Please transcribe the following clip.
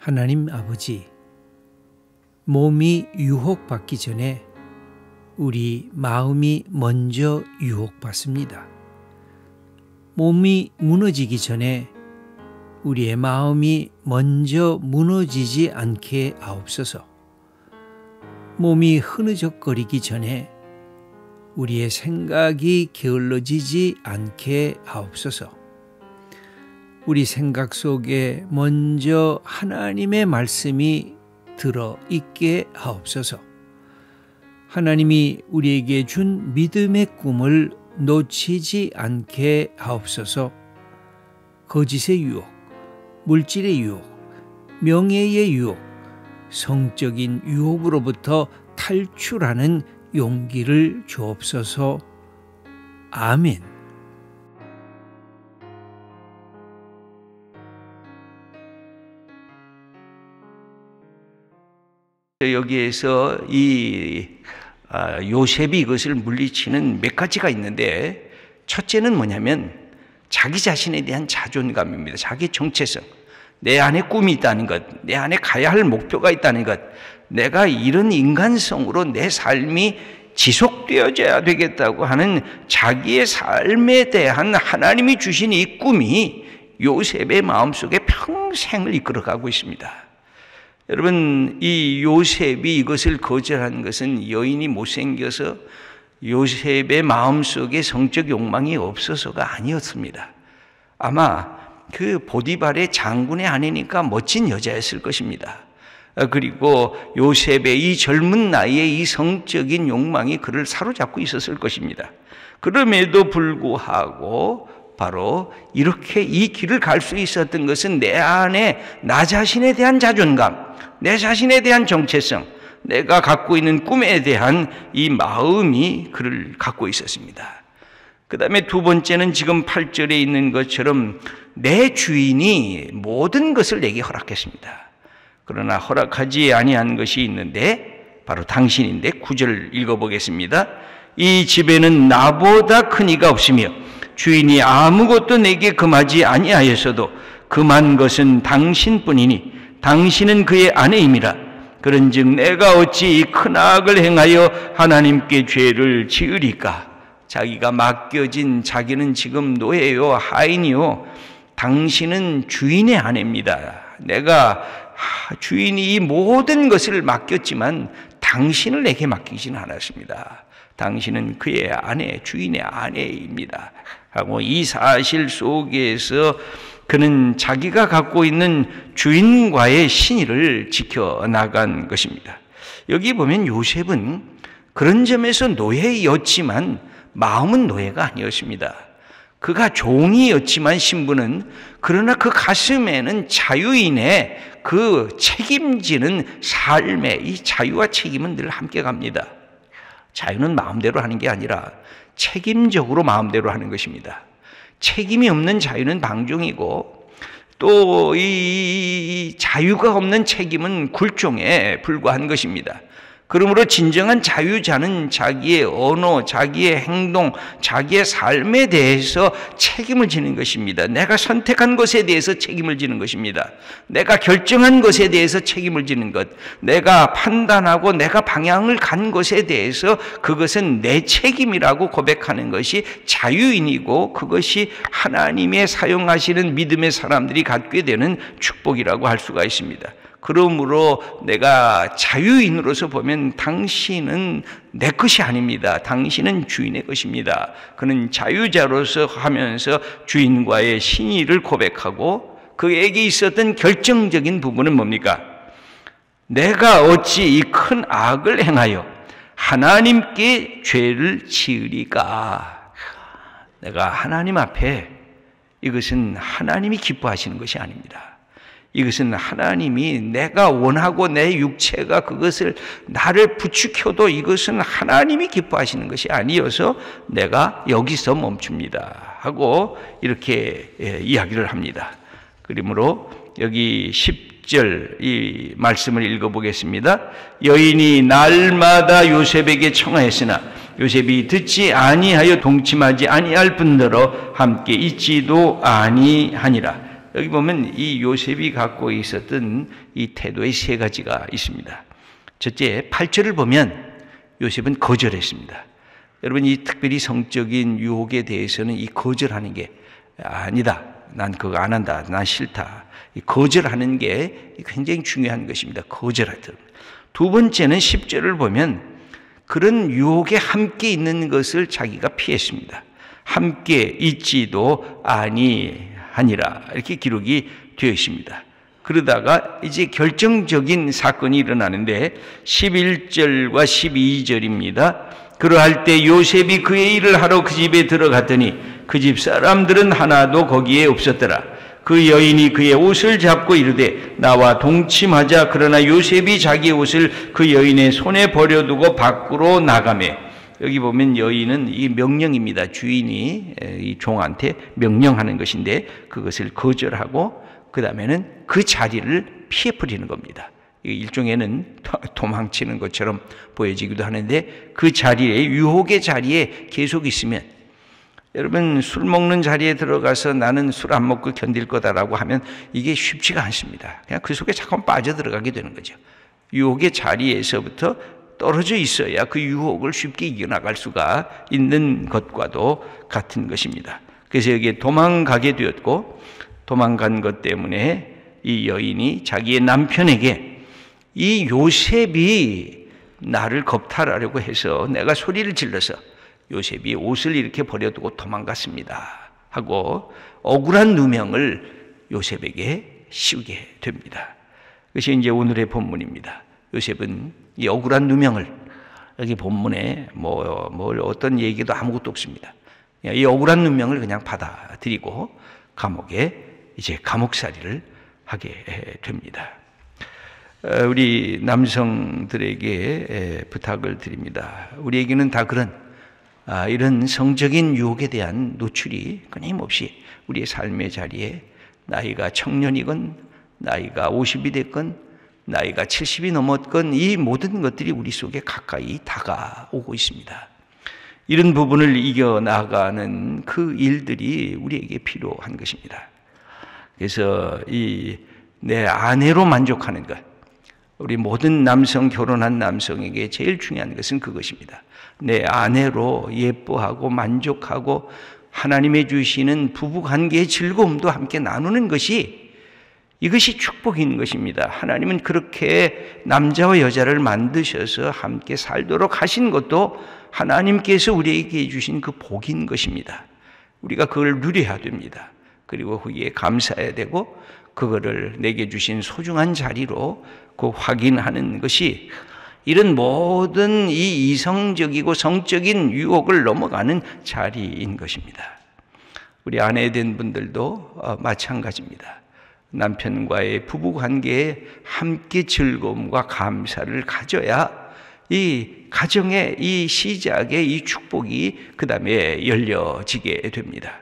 하나님 아버지, 몸이 유혹받기 전에 우리 마음이 먼저 유혹받습니다. 몸이 무너지기 전에 우리의 마음이 먼저 무너지지 않게 하옵소서. 몸이 흐느적거리기 전에 우리의 생각이 게을러지지 않게 하옵소서. 우리 생각 속에 먼저 하나님의 말씀이 들어있게 하옵소서. 하나님이 우리에게 준 믿음의 꿈을 놓치지 않게 하옵소서. 거짓의 유혹, 물질의 유혹, 명예의 유혹, 성적인 유혹으로부터 탈출하는 용기를 주옵소서. 아멘. 여기에서 이 요셉이 이것을 물리치는 몇 가지가 있는데, 첫째는 뭐냐면 자기 자신에 대한 자존감입니다. 자기 정체성, 내 안에 꿈이 있다는 것, 내 안에 가야 할 목표가 있다는 것, 내가 이런 인간성으로 내 삶이 지속되어져야 되겠다고 하는 자기의 삶에 대한 하나님이 주신 이 꿈이 요셉의 마음속에 평생을 이끌어가고 있습니다. 여러분, 이 요셉이 이것을 거절한 것은 여인이 못생겨서 요셉의 마음속에 성적 욕망이 없어서가 아니었습니다. 아마 그 보디발의 장군의 아내니까 멋진 여자였을 것입니다. 그리고 요셉의 이 젊은 나이에 이 성적인 욕망이 그를 사로잡고 있었을 것입니다. 그럼에도 불구하고 바로 이렇게 이 길을 갈 수 있었던 것은 내 안에 나 자신에 대한 자존감, 내 자신에 대한 정체성, 내가 갖고 있는 꿈에 대한 이 마음이 그를 갖고 있었습니다. 그 다음에 두 번째는 지금 8절에 있는 것처럼 내 주인이 모든 것을 내게 허락했습니다. 그러나 허락하지 아니한 것이 있는데 바로 당신인데 9절 읽어보겠습니다. 이 집에는 나보다 큰 이가 없으며 주인이 아무것도 내게 금하지 아니하였어도 금한 것은 당신뿐이니 당신은 그의 아내임이라. 그런즉 내가 어찌 이 큰 악을 행하여 하나님께 죄를 지으리까. 자기가 맡겨진, 자기는 지금 노예요, 하인이요, 당신은 주인의 아내입니다. 내가 주인이 이 모든 것을 맡겼지만 당신을 내게 맡기지는 않았습니다. 당신은 그의 아내, 주인의 아내입니다 하고 이 사실 속에서 그는 자기가 갖고 있는 주인과의 신의를 지켜나간 것입니다. 여기 보면 요셉은 그런 점에서 노예였지만 마음은 노예가 아니었습니다. 그가 종이었지만 신분은, 그러나 그 가슴에는 자유인의 그 책임지는 삶의 이 자유와 책임은 늘 함께 갑니다. 자유는 마음대로 하는 게 아니라 책임적으로 마음대로 하는 것입니다. 책임이 없는 자유는 방종이고, 또 이 자유가 없는 책임은 굴종에 불과한 것입니다. 그러므로 진정한 자유자는 자기의 언어, 자기의 행동, 자기의 삶에 대해서 책임을 지는 것입니다. 내가 선택한 것에 대해서 책임을 지는 것입니다. 내가 결정한 것에 대해서 책임을 지는 것, 내가 판단하고 내가 방향을 간 것에 대해서 그것은 내 책임이라고 고백하는 것이 자유인이고, 그것이 하나님의 사용하시는 믿음의 사람들이 갖게 되는 축복이라고 할 수가 있습니다. 그러므로 내가 자유인으로서 보면 당신은 내 것이 아닙니다. 당신은 주인의 것입니다. 그는 자유자로서 하면서 주인과의 신의를 고백하고, 그에게 있었던 결정적인 부분은 뭡니까? 내가 어찌 이 큰 악을 행하여 하나님께 죄를 지으리까. 내가 하나님 앞에, 이것은 하나님이 기뻐하시는 것이 아닙니다. 이것은 하나님이, 내가 원하고 내 육체가 그것을 나를 부추켜도 이것은 하나님이 기뻐하시는 것이 아니어서 내가 여기서 멈춥니다 하고 이렇게 이야기를 합니다. 그러므로 여기 10절 이 말씀을 읽어보겠습니다. 여인이 날마다 요셉에게 청하였으나 요셉이 듣지 아니하여 동침하지 아니할 뿐더러 함께 있지도 아니하니라. 여기 보면 이 요셉이 갖고 있었던 이 태도의 세 가지가 있습니다. 첫째, 8절을 보면 요셉은 거절했습니다. 여러분, 이 특별히 성적인 유혹에 대해서는 이 거절하는 게 아니다. 난 그거 안 한다. 난 싫다. 이 거절하는 게 굉장히 중요한 것입니다. 거절하죠. 두 번째는 10절을 보면 그런 유혹에 함께 있는 것을 자기가 피했습니다. 함께 있지도 아니하니라 이렇게 기록이 되어 있습니다. 그러다가 이제 결정적인 사건이 일어나는데 11절과 12절입니다. 그러할 때 요셉이 그의 일을 하러 그 집에 들어갔더니 그 집 사람들은 하나도 거기에 없었더라. 그 여인이 그의 옷을 잡고 이르되 나와 동침하자. 그러나 요셉이 자기 옷을 그 여인의 손에 버려두고 밖으로 나가매. 여기 보면 여인은 이 명령입니다. 주인이 이 종한테 명령하는 것인데 그것을 거절하고 그 다음에는 그 자리를 피해버리는 겁니다. 일종에는 도망치는 것처럼 보여지기도 하는데 그 자리에, 유혹의 자리에 계속 있으면, 여러분 술 먹는 자리에 들어가서 나는 술 안 먹고 견딜 거다라고 하면 이게 쉽지가 않습니다. 그냥 그 속에 자꾸 빠져들어가게 되는 거죠. 유혹의 자리에서부터 떨어져 있어야 그 유혹을 쉽게 이겨나갈 수가 있는 것과도 같은 것입니다. 그래서 여기에 도망가게 되었고, 도망간 것 때문에 이 여인이 자기의 남편에게 이 요셉이 나를 겁탈하려고 해서 내가 소리를 질러서 요셉이 옷을 이렇게 버려두고 도망갔습니다 하고 억울한 누명을 요셉에게 씌우게 됩니다. 그것이 이제 오늘의 본문입니다. 요셉은 이 억울한 누명을, 여기 본문에 어떤 얘기도 아무것도 없습니다. 이 억울한 누명을 그냥 받아들이고 감옥에 이제 감옥살이를 하게 됩니다. 우리 남성들에게 부탁을 드립니다. 우리에게는 다 이런 성적인 유혹에 대한 노출이 끊임없이 우리의 삶의 자리에, 나이가 청년이건 나이가 50이 됐건 나이가 70이 넘었건 이 모든 것들이 우리 속에 가까이 다가오고 있습니다. 이런 부분을 이겨나가는 그 일들이 우리에게 필요한 것입니다. 그래서 내 아내로 만족하는 것, 우리 모든 남성, 결혼한 남성에게 제일 중요한 것은 그것입니다. 내 아내로 예뻐하고 만족하고 하나님의 주시는 부부관계의 즐거움도 함께 나누는 것이, 이것이 축복인 것입니다. 하나님은 그렇게 남자와 여자를 만드셔서 함께 살도록 하신 것도 하나님께서 우리에게 주신 그 복인 것입니다. 우리가 그걸 누려야 됩니다. 그리고 거기에 감사해야 되고 그거를 내게 주신 소중한 자리로 그 확인하는 것이 이런 모든 이 이성적이고 성적인 유혹을 넘어가는 자리인 것입니다. 우리 아내 된 분들도 마찬가지입니다. 남편과의 부부관계에 함께 즐거움과 감사를 가져야 이 가정의 이 시작의 이 축복이 그 다음에 열려지게 됩니다.